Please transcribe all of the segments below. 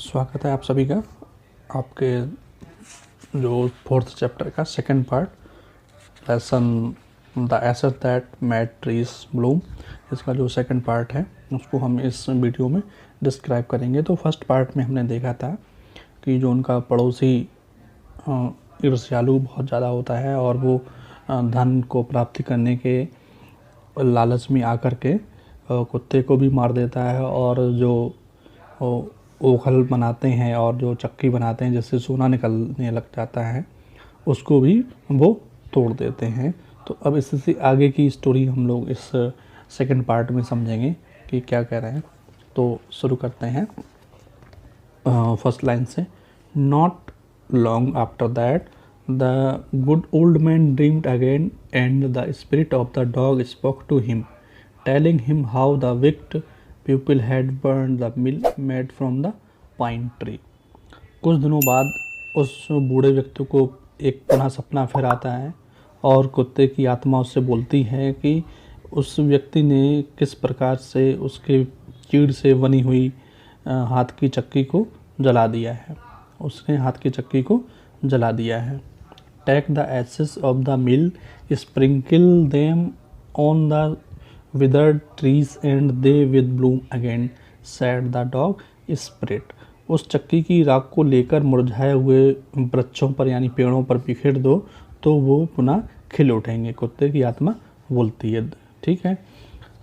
स्वागत है आप सभी का आपके जो फोर्थ चैप्टर का second part lesson the asset that made trees Bloom. इसका जो सेकंड पार्ट है उसको हम इस वीडियो में डिस्क्राइब करेंगे। तो फर्स्ट पार्ट में हमने देखा था कि जो उनका पड़ोसी ईर्ष्यालु बहुत ज़्यादा होता है और वो धन को प्राप्ति करने के लालच में आकर के कुत्ते को भी मार देता है और जो ओखल बनाते हैं और जो चक्की बनाते हैं जिससे सोना निकलने लग जाता है उसको भी वो तोड़ देते हैं। तो अब इससे आगे की स्टोरी हम लोग इस सेकंड पार्ट में समझेंगे कि क्या कह रहे हैं। तो शुरू करते हैं फर्स्ट लाइन से। Not long after that the good old man dreamed again and the spirit of the dog spoke to him telling him how the wicked people had burn the mill made from the pine tree. कुछ दिनों बाद उस बूढ़े व्यक्ति को एक पुनः सपना फिर आता है और कुत्ते की आत्मा उससे बोलती है कि उस व्यक्ति ने किस प्रकार से उसके चीड़ से बनी हुई हाथ की चक्की को जला दिया है। उसने हाथ की चक्की को जला दिया है। Take the ashes of the mill sprinkle them on the withered trees and they will bloom again said the dog spirit। उस चक्की की राख को लेकर मुरझाए हुए वृक्षों पर यानी पेड़ों पर बिखेर दो तो वो पुनः खिल उठेंगे, कुत्ते की आत्मा बोलती है। ठीक है,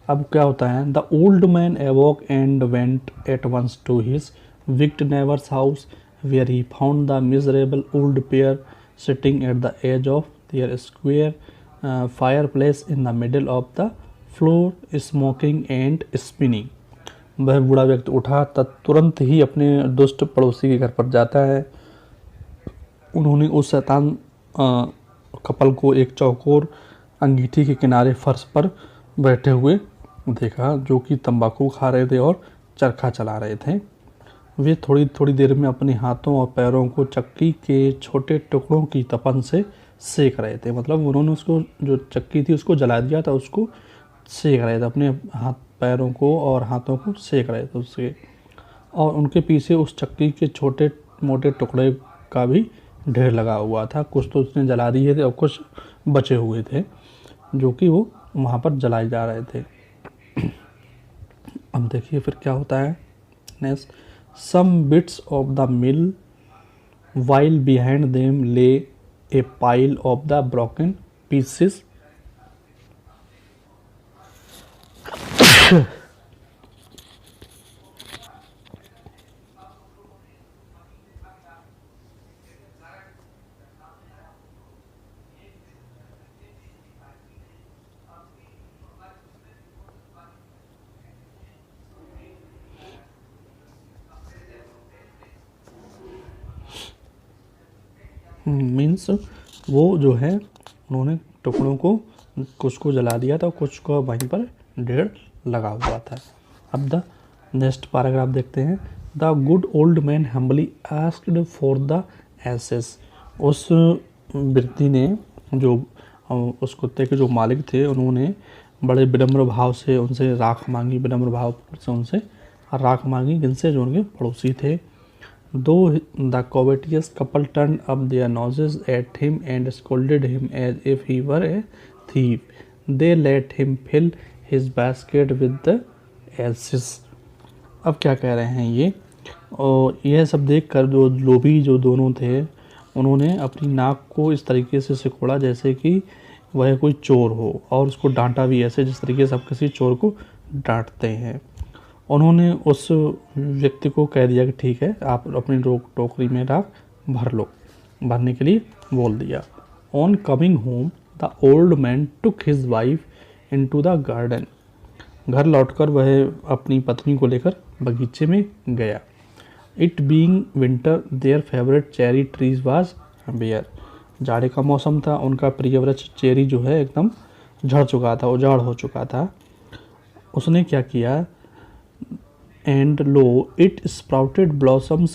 अब क्या होता है। The old man awoke and went at once to his wicked neighbours house where he found the miserable old pair sitting at the edge of their square fireplace in the middle of the floor smoking and spinning. वह बूढ़ा व्यक्ति उठा तुरंत ही अपने दुष्ट पड़ोसी के घर पर जाता है। उन्होंने उस शैतान कपल को एक चौकोर अंगीठी के किनारे फर्श पर बैठे हुए देखा जो कि तंबाकू खा रहे थे और चरखा चला रहे थे। वे थोड़ी थोड़ी देर में अपने हाथों और पैरों को चक्की के छोटे टुकड़ों की तपन से सेक रहे थे। मतलब उन्होंने उसको जो चक्की थी उसको जला दिया था, उसको सेक रहे थे, अपने हाथ पैरों को और हाथों को सेक रहे थे उससे। और उनके पीछे उस चक्की के छोटे मोटे टुकड़े का भी ढेर लगा हुआ था। कुछ तो उसने जला दिए थे और कुछ बचे हुए थे जो कि वो वहाँ पर जलाए जा रहे थे। अब देखिए फिर क्या होता है next. Some bits of the mill while behind them lay a pile of the broken pieces means वो जो है उन्होंने टुकड़ों को कुछ को जला दिया था, कुछ को वहीं पर ढेर लगा हुआ था। अब द नेक्स्ट पैराग्राफ देखते हैं। The good old man humbly asked for the ashes. उस व्यक्ति ने जो उस कुत्ते के जो मालिक थे उन्होंने बड़े विनम्र भाव से उनसे राख मांगी, विनम्र भाव से उनसे राख मांगी जिनसे जो उनके पड़ोसी थे। Though the covetous couple turned up their noses at him and scolded him as if he were a thief, they let him fill his basket with the ashes। अब क्या कह रहे हैं ये, और यह सब देखकर जो लोभी जो दोनों थे उन्होंने अपनी नाक को इस तरीके से सिकोड़ा जैसे कि वह कोई चोर हो और उसको डांटा भी ऐसे जिस तरीके से आप किसी चोर को डांटते हैं। उन्होंने उस व्यक्ति को कह दिया कि ठीक है आप अपनी टोकरी में राख भर लो, भरने के लिए बोल दिया। On coming home the old man took his wife into the garden. घर लौटकर वह अपनी पत्नी को लेकर बगीचे में गया। It being winter their favourite cherry trees was bare. जाड़े का मौसम था, उनका प्रिय वृक्ष चेरी जो है एकदम झड़ चुका था, उजाड़ हो चुका था। उसने क्या किया, and lo it sprouted blossoms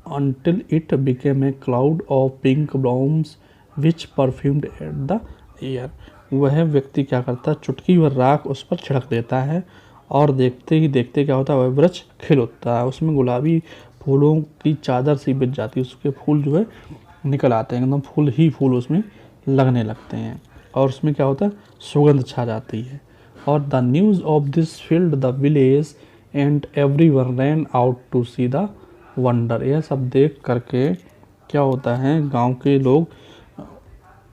until it became a cloud of pink blossoms which perfumed at the air। वह व्यक्ति क्या करता, चुटकी भर राख उस पर छिड़क देता है और देखते ही देखते क्या होता है वह वृक्ष खिल उठता है। उसमें गुलाबी फूलों की चादर सी बिछ जाती है, उसके फूल जो है निकल आते हैं, एकदम फूल ही फूल उसमें लगने लगते हैं और उसमें क्या होता है, सुगंध छा जाती है। और the news of this filled the village and everyone ran out to see the wonder. यह सब देख करके क्या होता है, गांव के लोग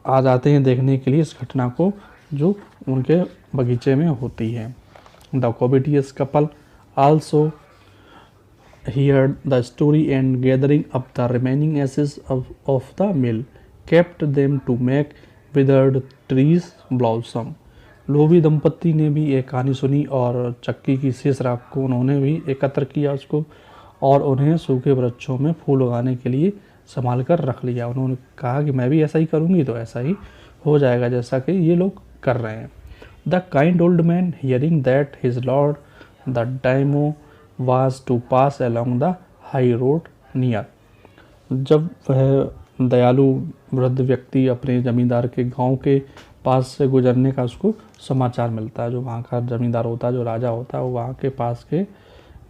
आ जाते हैं देखने के लिए इस घटना को जो उनके बगीचे में होती है। The covetous couple also heard the story and gathering up the remaining ashes of the mill kept them to make withered trees blossom। लोभी दंपत्ति ने भी एक कहानी सुनी और चक्की की शेष राख को उन्होंने भी एकत्र किया उसको और उन्हें सूखे वृक्षों में फूल उगाने के लिए संभाल कर रख लिया। उन्होंने कहा कि मैं भी ऐसा ही करूँगी तो ऐसा ही हो जाएगा जैसा कि ये लोग कर रहे हैं। The kind old man hearing that his lord the daimyo was to pass along the high road near। जब वह दयालु वृद्ध व्यक्ति अपने जमींदार के गांव के पास से गुजरने का उसको समाचार मिलता है, जो वहाँ का जमींदार होता है, जो राजा होता है, वो वहाँ के पास के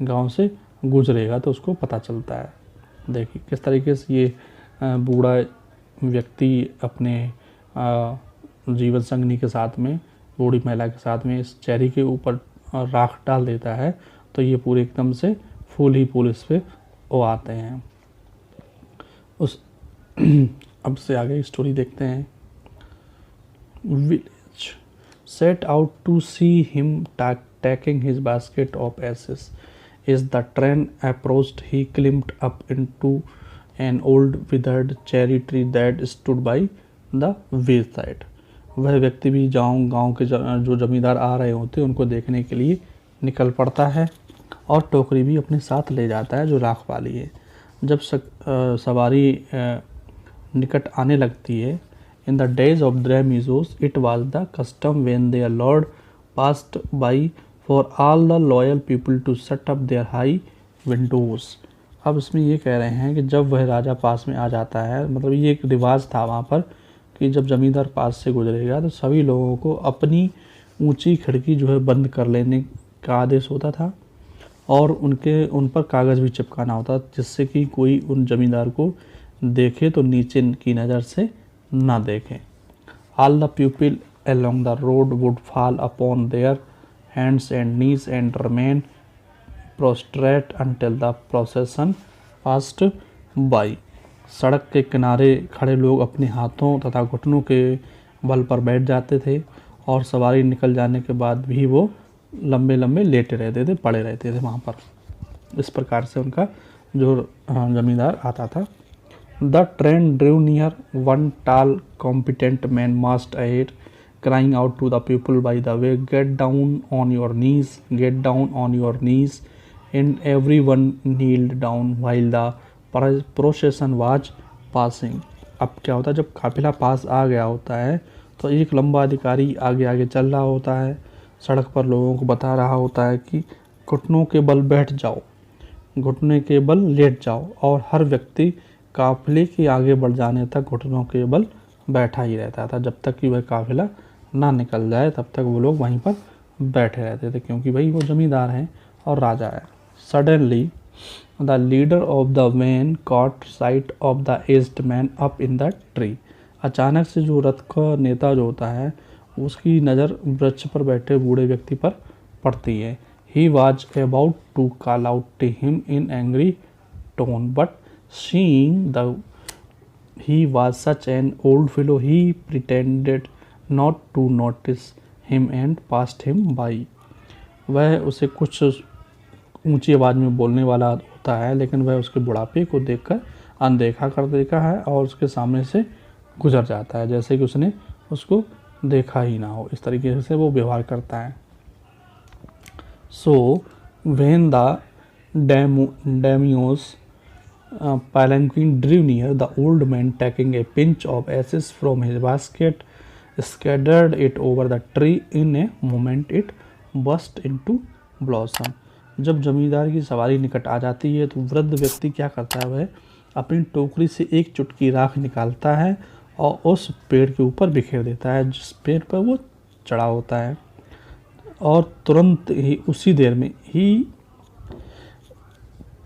गांव से गुजरेगा तो उसको पता चलता है। देखिए किस तरीके से ये बूढ़ा व्यक्ति अपने जीवन संगनी के साथ में, बूढ़ी महिला के साथ में इस चेरी के ऊपर राख डाल देता है तो ये पूरे एकदम से फूल ही फूल इस पे वो आते हैं। उस अब से आगे स्टोरी देखते हैं। Village set out to see him taking his basket of ashes. Is the train approached he climbed up into an old withered cherry tree that stood by the way side. वह व्यक्ति भी गाँव के जो जमींदार आ रहे होते हैं उनको देखने के लिए निकल पड़ता है और टोकरी भी अपने साथ ले जाता है जो राख वाली है। जब सवारी निकट आने लगती है, in the days of daimyos it was the custom when their lord passed by for all the loyal people to set up their high windows. अब इसमें ये कह रहे हैं कि जब वह राजा पास में आ जाता है, मतलब ये एक रिवाज था वहाँ पर कि जब जमींदार पास से गुजरेगा तो सभी लोगों को अपनी ऊंची खिड़की जो है बंद कर लेने का आदेश होता था और उन पर कागज़ भी चिपकाना होता जिससे कि कोई उन जमींदार को देखे तो नीचे की नज़र से ना देखे। All the people along the road would fall upon their hands and knees and remain prostrate until the procession passed by। सड़क के किनारे खड़े लोग अपने हाथों तथा घुटनों के बल पर बैठ जाते थे और सवारी निकल जाने के बाद भी वो लंबे लंबे लेटे रहते थे, पड़े रहते थे वहाँ पर। इस प्रकार से उनका जो जमींदार आता था। The train drew near, one tall competent man marched ahead crying out to the people by the way, get down on your knees, get down on your knees, and everyone kneeled down while the procession was passing। अब क्या होता है, जब काफिला पास आ गया होता है तो एक लंबा अधिकारी आगे आगे चल रहा होता है, सड़क पर लोगों को बता रहा होता है कि घुटनों के बल बैठ जाओ, घुटने के बल लेट जाओ, और हर व्यक्ति काफिले के आगे बढ़ जाने तक घुटनों के बल बैठा ही रहता था। जब तक कि वह काफिला ना निकल जाए तब तक वो लोग वहीं पर बैठे रहते थे, क्योंकि भाई वो जमींदार हैं और राजा है। Suddenly the leader of the van caught sight of the aged man up in the tree. अचानक से जो रथ का नेता जो होता है उसकी नज़र वृक्ष पर बैठे बूढ़े व्यक्ति पर पड़ती है। He was about to call out to him in angry tone, but seeing the he was such an old fellow he pretended not to notice him and passed him by। वह उसे कुछ ऊंची आवाज़ में बोलने वाला होता है लेकिन वह उसके बुढ़ापे को देखकर अनदेखा कर देता है और उसके सामने से गुजर जाता है जैसे कि उसने उसको देखा ही ना हो। इस तरीके से वो व्यवहार करता है। So when the daimyo's palanquin drew near, the old man taking a pinch of ashes from his basket scattered it over the tree। in a moment it burst into blossom। जब जमींदार की सवारी निकट आ जाती है तो वृद्ध व्यक्ति क्या करता है, वह अपनी टोकरी से एक चुटकी राख निकालता है और उस पेड़ के ऊपर बिखेर देता है जिस पेड़ पर वो चढ़ा होता है, और तुरंत ही उसी देर में ही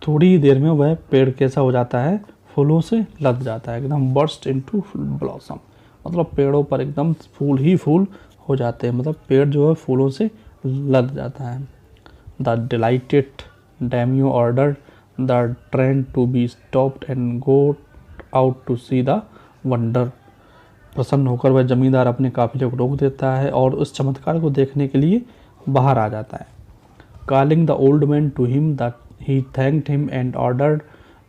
थोड़ी ही देर में वह पेड़ कैसा हो जाता है, फूलों से लद जाता है, एकदम बर्स्ट इनटू ब्लॉसम, मतलब पेड़ों पर एकदम फूल ही फूल हो जाते हैं, मतलब पेड़ जो है फूलों से लद जाता है। The delighted daimyo order the train to be stopped and go out to see the wonder. प्रसन्न होकर वह जमींदार अपने काफिले को रोक देता है और उस चमत्कार को देखने के लिए बाहर आ जाता है। Calling the old man to him, that he thanked him and ordered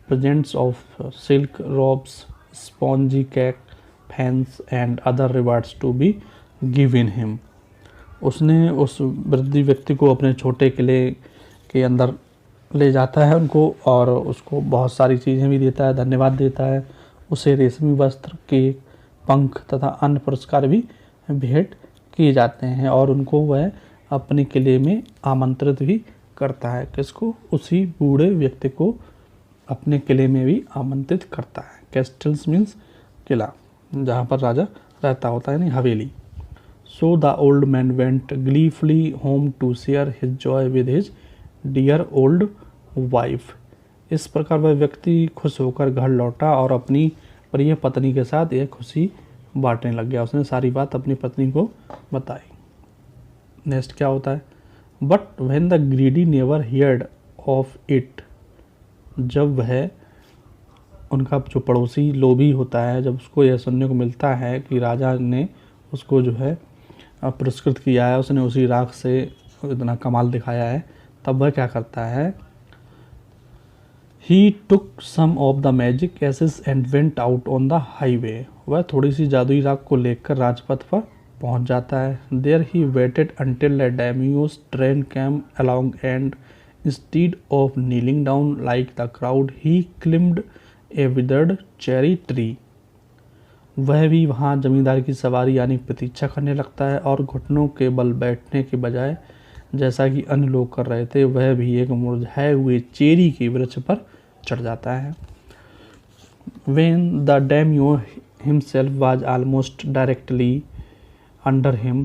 presents of silk robes, spongy cake, fans and other rewards to be given him. उसने उस वृद्ध व्यक्ति को अपने छोटे किले के अंदर ले जाता है उनको, और उसको बहुत सारी चीज़ें भी देता है, धन्यवाद देता है। उसे रेशमी वस्त्र, केक, पंख तथा अन्य पुरस्कार भी भेंट किए जाते हैं, और उनको वह अपने किले में आमंत्रित भी करता है। किसको? उसी बूढ़े व्यक्ति को अपने किले में भी आमंत्रित करता है। कैस्टल्स मीन्स किला, जहाँ पर राजा रहता होता है, यानी हवेली। So the old man went gleefully home to share his joy with his dear old wife. इस प्रकार वह व्यक्ति खुश होकर घर लौटा और अपनी प्रिय पत्नी के साथ यह खुशी बांटने लग गया। उसने सारी बात अपनी पत्नी को बताई। नेक्स्ट क्या होता है? But when the greedy never heard of it, जब वह उनका जो पड़ोसी लोभी होता है, जब उसको यह सुनने को मिलता है कि राजा ने उसको जो है पुरस्कृत किया है, उसने उसी राख से इतना कमाल दिखाया है, तब वह क्या करता है? He took some of the magic ashes and went out on the highway. वह थोड़ी सी जादुई राख को लेकर राजपथ पर पहुंच जाता है। There he waited until the daimyo's train came along and instead of kneeling down like the crowd he climbed a withered cherry tree. वह भी वहाँ जमींदार की सवारी यानी प्रतीक्षा करने लगता है, और घुटनों के बल बैठने के बजाय जैसा कि अन्य लोग कर रहे थे, वह भी एक मुरझाए हुए चेरी के वृक्ष पर चढ़ जाता है। When the daimyo himself was almost directly under him,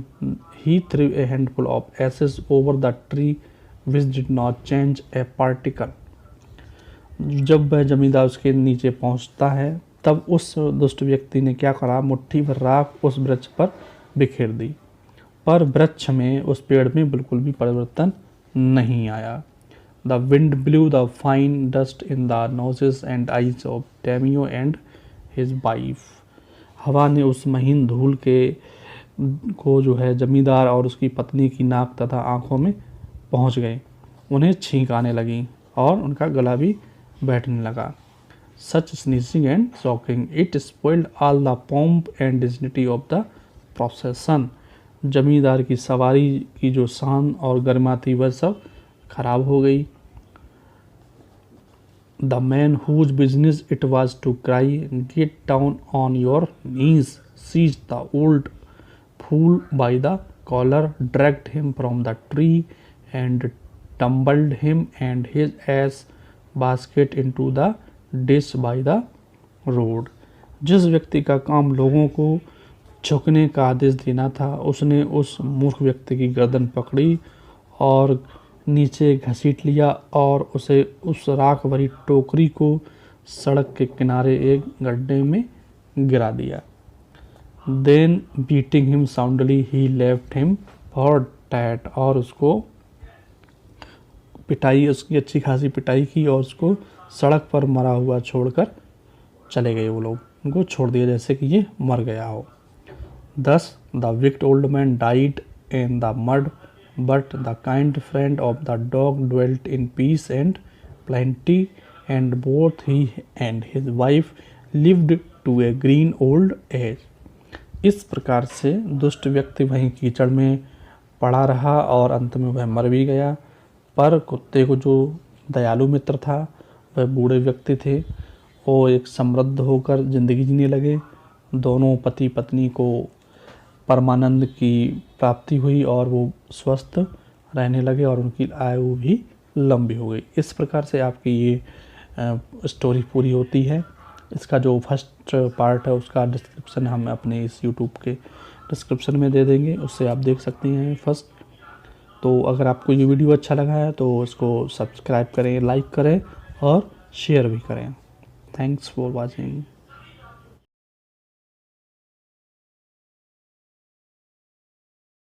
he threw a handful of ashes over the tree, which did not change a particle. जब वह जमींदार उसके नीचे पहुंचता है, तब उस दुष्ट व्यक्ति ने क्या करा? मुट्ठी भर राख उस वृक्ष पर बिखेर दी, पर वृक्ष में, उस पेड़ में बिल्कुल भी परिवर्तन नहीं आया। The wind blew the fine dust in the noses and eyes of daimyo and his wife. हवा ने उस महीन धूल के को जो है जमींदार और उसकी पत्नी की नाक तथा आंखों में पहुंच गए। उन्हें छींक आने लगी और उनका गला भी बैठने लगा। Such sneezing and choking, it spoiled all the pomp and dignity of the procession. जमींदार की सवारी की जो शान और गरिमा थी, वह सब खराब हो गई। The man whose business it was to cry get down on your knees seize the old fool by the collar, dragged him from the tree and tumbled him and his ash basket into the ditch by the road. जिस व्यक्ति का काम लोगों को झुकने का आदेश देना था, उसने उस मूर्ख व्यक्ति की गर्दन पकड़ी और नीचे घसीट लिया और उसे उस राख भरी टोकरी को सड़क के किनारे एक गड्ढे में गिरा दिया। Then beating him soundly he left him for dead, और उसको पिटाई, उसकी अच्छी खासी पिटाई की और उसको सड़क पर मरा हुआ छोड़कर चले गए। वो लोग उनको छोड़ दिया जैसे कि ये मर गया हो। Thus the wicked old man died in the mud, but the kind friend of the dog dwelt in peace and plenty, and both he and his wife lived to a green old age. इस प्रकार से दुष्ट व्यक्ति वहीं कीचड़ में पड़ा रहा और अंत में वह मर भी गया, पर कुत्ते को जो दयालु मित्र था, वह बूढ़े व्यक्ति थे, वो एक समृद्ध होकर जिंदगी जीने लगे। दोनों पति पत्नी को परमानंद की प्राप्ति हुई और वो स्वस्थ रहने लगे और उनकी आयु भी लंबी हो गई। इस प्रकार से आपकी ये स्टोरी पूरी होती है। इसका जो फर्स्ट पार्ट है उसका डिस्क्रिप्शन हम अपने इस यूट्यूब के डिस्क्रिप्शन में दे देंगे, उससे आप देख सकते हैं फर्स्ट। तो अगर आपको ये वीडियो अच्छा लगा है तो इसको सब्सक्राइब करें, लाइक करें और शेयर भी करें। Thanks for watching.